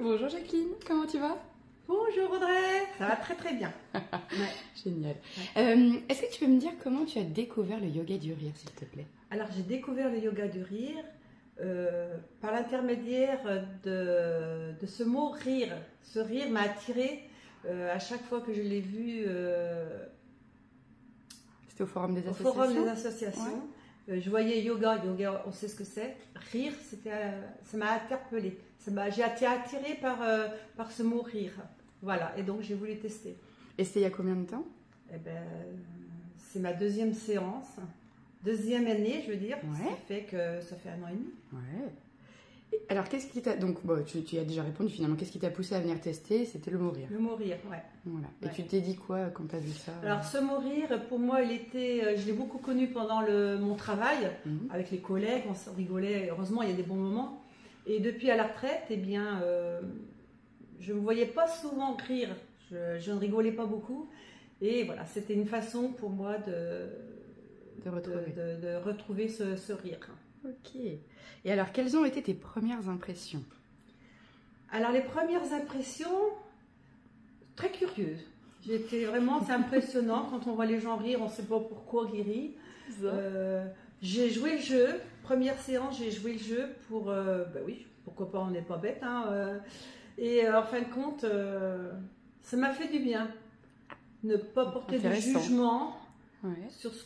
Bonjour Jacqueline, comment tu vas? Bonjour Audrey, ça va très très bien. Ouais. Génial. Ouais. Est-ce que tu peux me dire comment tu as découvert le yoga du rire, s'il te plaît? Alors j'ai découvert le yoga du rire par l'intermédiaire de ce mot rire. Ce rire m'a attirée à chaque fois que je l'ai vu C'était au Forum des au associations? forum des associations. Je voyais yoga, on sait ce que c'est. Rire, ça m'a interpellée. J'ai été attirée par ce mot rire. Voilà, et donc j'ai voulu tester. Et c'était il y a combien de temps? Eh ben, c'est ma deuxième séance, deuxième année, je veux dire. Ouais. Ça fait que ça fait 1 an et demi. Ouais. Alors, qu'est-ce qui t'a... Donc, bon, tu as déjà répondu finalement. Qu'est-ce qui t'a poussé à venir tester? C'était le mot rire. Le mot rire, ouais. Voilà. Et Ouais. tu t'es dit quoi quand t'as vu ça? Alors ce mot rire, pour moi, je l'ai beaucoup connu pendant mon travail, Mhm. avec les collègues, on se rigolait. Heureusement, il y a des bons moments. Et depuis à la retraite, eh bien, je ne me voyais pas souvent rire. Je ne rigolais pas beaucoup. Et voilà, c'était une façon pour moi De retrouver. de retrouver ce rire. Ok. Et alors, quelles ont été tes premières impressions? Alors les premières impressions, très curieuses. C'est impressionnant quand on voit les gens rire, on ne sait pas pourquoi ils rient. J'ai joué le jeu, première séance, j'ai joué le jeu pour, bah oui, pourquoi pas, on n'est pas bête, hein, et en fin de compte, ça m'a fait du bien. Ne pas porter de Intéressant. jugement Ouais. sur ce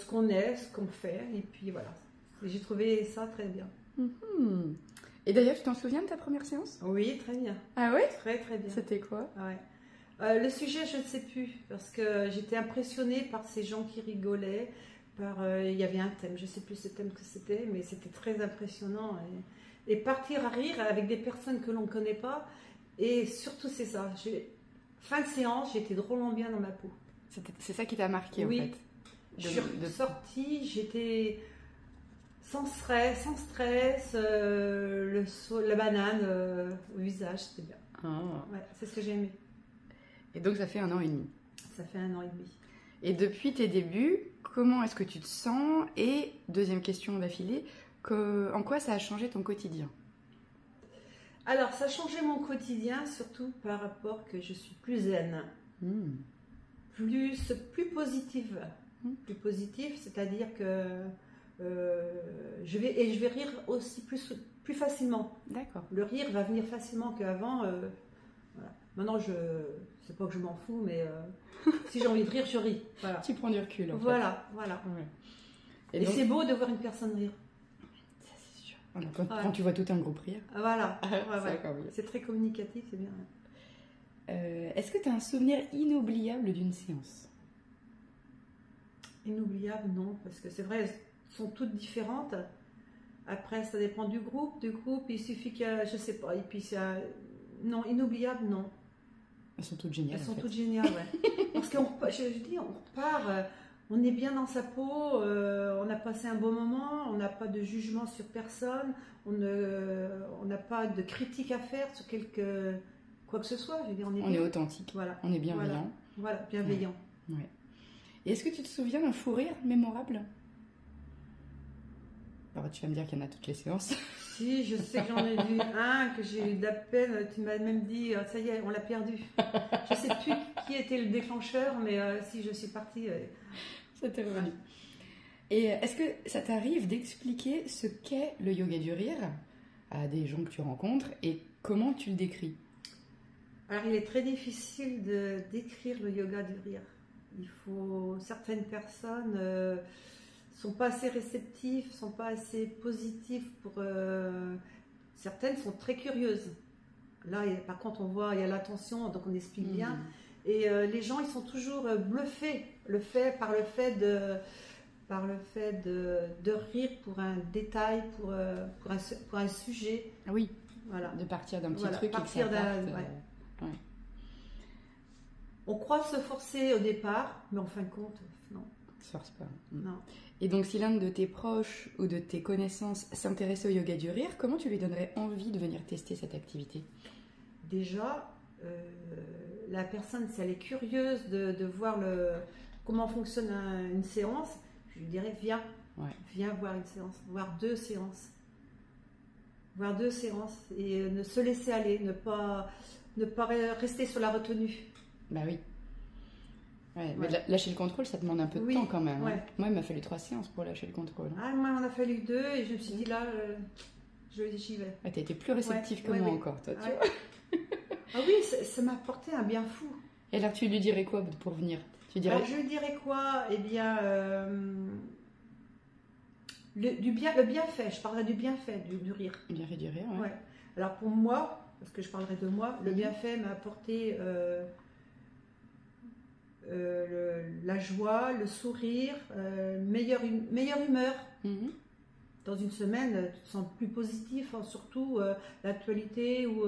qu'on est, ce qu'on fait, et puis voilà. Et j'ai trouvé ça très bien. Mhm. Et d'ailleurs, tu t'en souviens de ta première séance? Oui, très bien, Ah ouais? très très bien. C'était quoi? Ouais. Le sujet, je ne sais plus, parce que j'étais impressionnée par ces gens qui rigolaient. Il y avait un thème, je ne sais plus ce thème que c'était, mais c'était très impressionnant. Et partir à rire avec des personnes que l'on ne connaît pas, et surtout c'est ça. Fin de séance, j'étais drôlement bien dans ma peau. C'est ça qui t'a marqué Oui. en fait? Je suis sortie, j'étais sans stress, la banane au visage, c'était bien. Ah. Ouais, c'est ce que j'ai aimé. Et donc ça fait 1 an et demi. Ça fait 1 an et demi. Et depuis tes débuts, comment est-ce que tu te sens? Et deuxième question d'affilée, en quoi ça a changé ton quotidien? Alors, ça a changé mon quotidien, surtout par rapport que je suis plus zen, Hmm. plus positive. Mm. Plus positive, c'est-à-dire que je vais rire aussi plus facilement. D'accord. Le rire va venir facilement qu'avant. Voilà. Maintenant, c'est pas que je m'en fous, mais si j'ai envie de rire, je ris. Voilà, Tu prends du recul en fait. voilà. Ouais. Et donc, c'est beau de voir une personne rire. ça, c'est sûr. Quand, Ouais. quand tu vois tout un groupe rire, Voilà, ouais, c'est ouais. encore mieux. C'est très communicatif, c'est bien. Est-ce que tu as un souvenir inoubliable d'une séance? Inoubliable, non, parce que c'est vrai, elles sont toutes différentes. Après, ça dépend du groupe. Il suffit que, je sais pas, et puis ça. Non, inoubliable, non. Elles sont toutes géniales. Elles sont en fait. toutes géniales, ouais. Parce je dis, on repart, on est bien dans sa peau, on a passé un bon moment, on n'a pas de jugement sur personne, on n'a pas de critique à faire sur quoi que ce soit. Je veux dire, On est bien. authentique, Voilà. on est bienveillant. Voilà, bienveillant. Ouais. Et est-ce que tu te souviens d'un fou rire mémorable? Alors, tu vas me dire qu'il y en a toutes les séances. Si, je sais que j'en ai vu un, que j'ai eu de la peine. Tu m'as même dit, ça y est, on l'a perdu. Je sais plus qui était le déclencheur, mais si je suis partie. Ça t'est revenu. Et est-ce que ça t'arrive d'expliquer ce qu'est le yoga du rire à des gens que tu rencontres et comment tu le décris? Alors, il est très difficile de décrire le yoga du rire. Certaines personnes sont pas assez réceptives, sont pas assez positives certaines sont très curieuses. Là, par contre, on voit, il y a l'attention, donc on explique bien. Et les gens, ils sont toujours bluffés par le fait de rire pour un détail, pour un sujet. Oui, Voilà. de partir d'un petit Voilà, truc partir et que ça d'un- parte, ouais. ouais. On croit se forcer au départ, mais en fin de compte, non. Ça se force pas. Non. Et donc, si l'un de tes proches ou de tes connaissances s'intéressait au yoga du rire, comment tu lui donnerais envie de venir tester cette activité? Déjà, la personne, si elle est curieuse de voir comment fonctionne une séance, je lui dirais viens, Ouais. viens voir une séance, voir 2 séances. voire 2 séances, et ne se laisser aller, ne pas rester sur la retenue. Bah oui. Ouais, mais lâcher le contrôle, ça demande un peu de temps quand même. Hein. Moi, il m'a fallu 3 séances pour lâcher le contrôle. Ah, moi, il m'en a fallu 2 et je me suis dit là, j'y vais. Ah, t'as été plus réceptive que moi encore, toi, tu vois. Ah oui, ça m'a apporté un bien fou. Et alors, tu lui dirais quoi pour venir? Tu dirais... Alors, je lui dirais quoi? Eh bien, le bienfait, je parlerai du bienfait du rire. Du rire, ouais. Alors, pour moi, parce que je parlerai de moi, le bienfait m'a apporté la joie, le sourire, meilleure humeur. Dans une semaine, tu te sens plus positif, hein, surtout l'actualité ou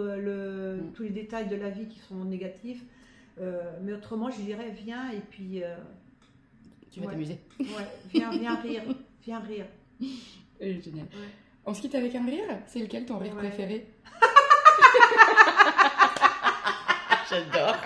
tous les détails de la vie qui sont négatifs. Mais autrement, je dirais, viens et puis... tu vas t'amuser. Ouais, viens rire. Viens rire. Génial. Ouais. On se quitte avec un rire? C'est lequel ton rire préféré? J'adore.